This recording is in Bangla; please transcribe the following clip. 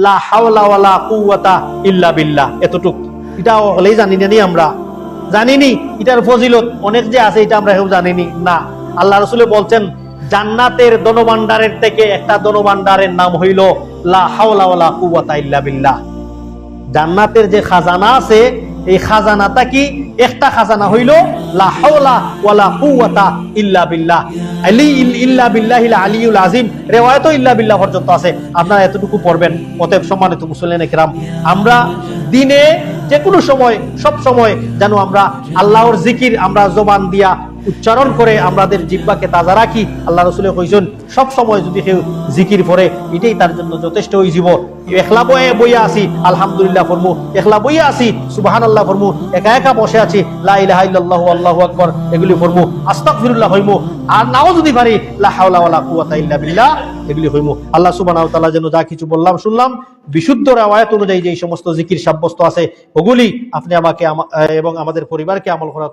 লা হাওলা ওয়ালা কুওয়াতা ইল্লা বিল্লাহ। এতটুক এটা হলেই জানি না, আমরা জানিনি এটার ফজিলত অনেক যে আছে, এটা আমরা কেউ জানিনি না। আল্লাহ রাসূল বলছেন জান্নাতের ধনভাণ্ডারের থেকে একটা ধনভাণ্ডারের নাম হইল লা হাওলা ওয়ালা কুওয়াতা ইল্লা বিল্লাহ। জান্নাতের যে খাজানা আছে, এই খাজানাটা কি? একটা খাজানা হইল লা হাওলা ওয়ালা কুওয়াতা ইল্লা বিল্লাহ, ইল্লা বিল্লাহিল আলিয়্যুল আযীম। রিওয়ায়াতও ইল্লা বিল্লাহ পর্যন্ত আছে, আপনারা এতটুকু পড়বেন। অতএব সম্মানিত মুসলিম কিরাম, আমরা দিনে যে কোনো সময়, সব সময় যেন আমরা আল্লাহর জিকির আমরা জবান দিয়া উচ্চারণ করে আমাদের জিহ্বাকে তাজা রাখি। আল্লাহ রাসূল কইছেন সব সময় যদি কেউ জিকির পড়ে এটাই তার জন্য যথেষ্ট হয়ে যাব। একলা বইয়া আছি আলহামদুলিল্লাহ ফরমু, একলা বইয়া আছি সুবহানাল্লাহ ফরমু, একা একা বসে আছি লা ইলাহা ইল্লাল্লাহু আল্লাহু আকবার এগুলি ফরমু, আস্তাগফিরুল্লাহ হইমু, আর নাও যদি পারি লা হাওলা ওয়ালা কুওয়াতা ইল্লা বিল্লাহ এগুলি হইমু। আল্লাহ সুবহানাহু ওয়া তাআলা যেন যা কিছু বললাম শুনলাম বিশুদ্ধ রিওয়ায়াত অনুযায়ী যে সমস্ত জিকির সাব্যস্ত আছে ওগুলি আপনি আমাকে এবং আমাদের পরিবারকে আমল করা